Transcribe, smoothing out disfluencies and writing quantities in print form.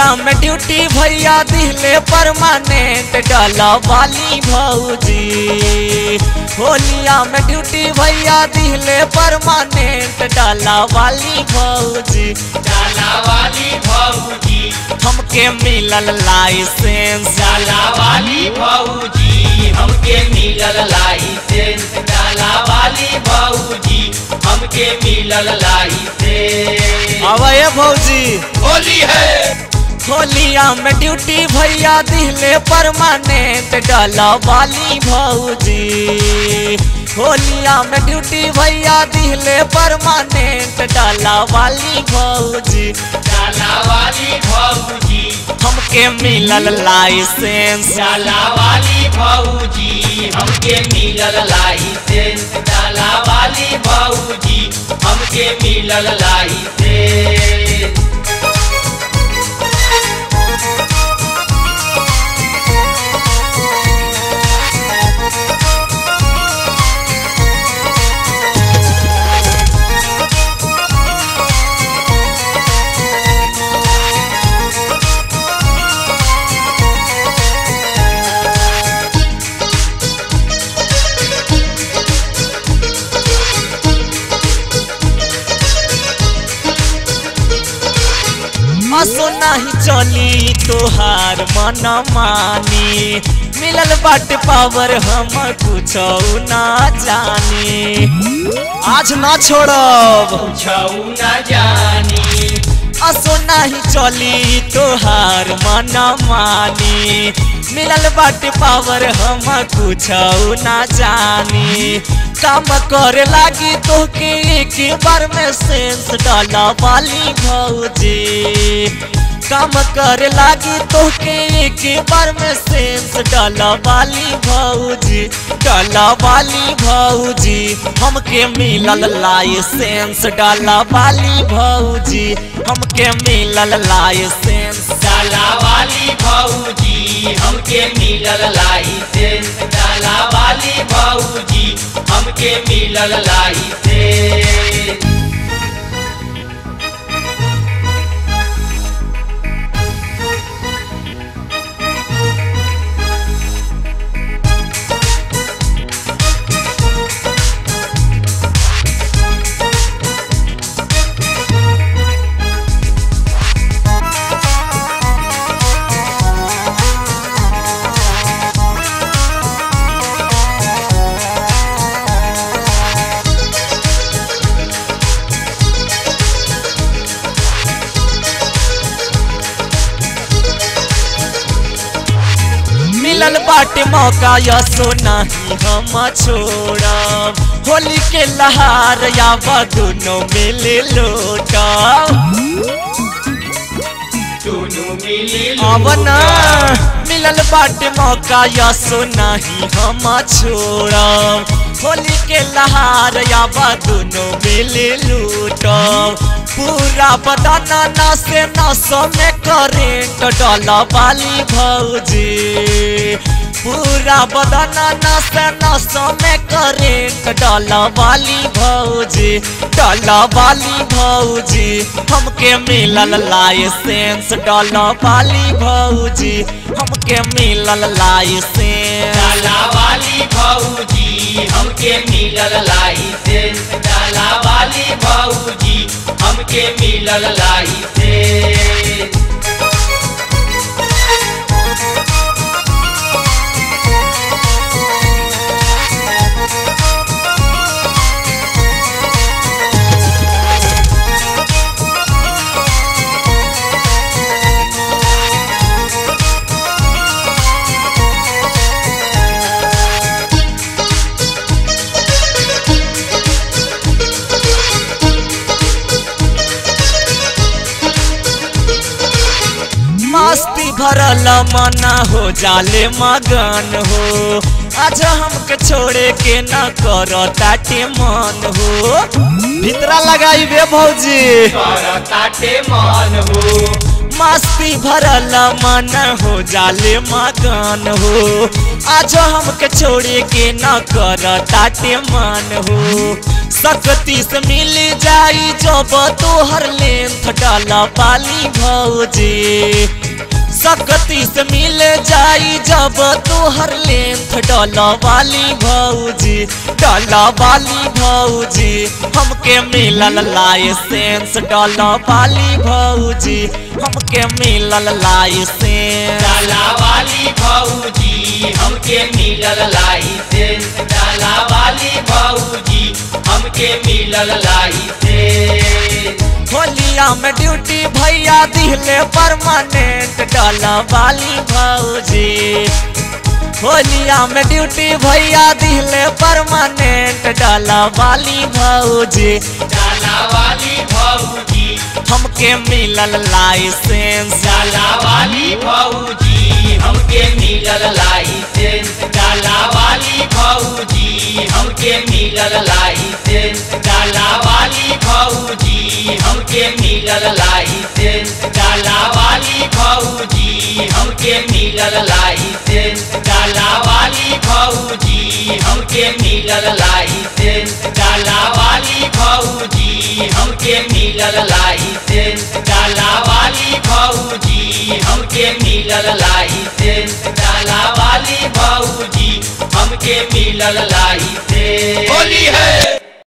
होलिया में ड्यूटी भैया दिले परमानेंट डाला वाली भौजी। होलिया में ड्यूटी भैया दिले परमानेंट डाला वाली भौजी। डाला वाली भौजी हमके मिलल लाइसेंस डाला वाली भौजी हमके मिलल लाइसेंस। डाला वाली भौजी हमके मिलल लाइसेंस। अबे भौजी होली है। होलिया में ड्यूटी भैया दिले परमानेंट डाला वाली भौजी। होलिया में ड्यूटी भैया दिले परमानेंट डाला वाली भौजी। डाला वाली भौजी हमके मिलल लाइसेंस डाला वाली भौजी हमके मिलल लाइसेंस। डाला वाली भौजी हमके मिलल लाइसेंस। असो नहीं चली तोहार मन मानी। मिलल बाट पावर हम कुछ ना जानी। आज ना छोड़ब छऊ न जानी। असो नहीं चली तोहार मन मानी। मिलल बाट पावर हम कुछ ना जानी। काम करे लागी तोहके एक बार में सेंस डाला वाली भौजी। काम करे लागी तोहके एक बार में सेंस डाला वाली भौजी। डाला वाली भौजी हमके मिलल लाइसेंस डाला वाली भौजी। हमके मिलल लाइसेंस डाला वाली भौजी हमके मिलल लाइसेंस। डाला वाली भौजी हमके मिलल लाइसेंस। मिलल बाटे मौका या सोना ही हम छोड़ब। होली के लहार या दोनों मिले लोटब। दोनों मिले अब ना मिलल बाटे मौका या सोना ही हम छोड़ब। होली के लहार या दोनों मिले लूटब। पूरा बदना नसे नसों में करेंट डाला वाली भौजी। पूरा बदना नसे नसों में करेंट डाला वाली भौजी। डाला वाली भौजी हमके मिलल लाइसेंस डाला वाली भौजी। हमके मिलल लाइसेंस डाला वाली भौजी हमके मिलल लाइसेंस। डाला वाली भौजी हमके मिलल लाइसेंस। मस्ती भरल मना हो जाले मगन हो। आज हमके छोड़े के न करो ताटे मन हो। भितरा लगाई बे भौजी ताटे मन हो। मस्ती भरल मन हो जाले मगन हो। आज हमके छोड़े के न कर ताटे मन हो। सकती से मिल जाई जब तोहर लेंथ डाला वाली भौजी। सकती से मिल जाई जब तोहर लेंथ डाला वाली भौजी। डाला वाली भौजी हमके मिलल लाइसेंस डाला वाली भौजी हमके मिलल लाइसेंस। डाला वाली भौजी हमके मिलल लाइसेंस। डाला वाली भौजी हमके मिलल लाइसेंस। होलिया में ड्यूटी भैया दिले परमानेंट डाला वाली भौजी। होलिया में ड्यूटी भैया दिले परमानेंट डाला वाली भौजी। डाला वाली भौजी हमके मिलल लाइसेंस। डाला वाली भौजी हमके मिलल लाइसेंस। डाला वाली भौजी हमके मिलल लाइसेंस। डाला वाली भौजी हमके मिलल लाइसेंस। डाला वाली भौजी हमके मिलल लाइसेंस। डाला वाली भौजी हमके मिलल लाइसेंस। डाला वाली भौजी हमके मिलल लाइसेंस। डाला वाली भौजी हमके मिलल लाइसेंस। डाला वाली भौजी हमके मिलल लाइसेंस।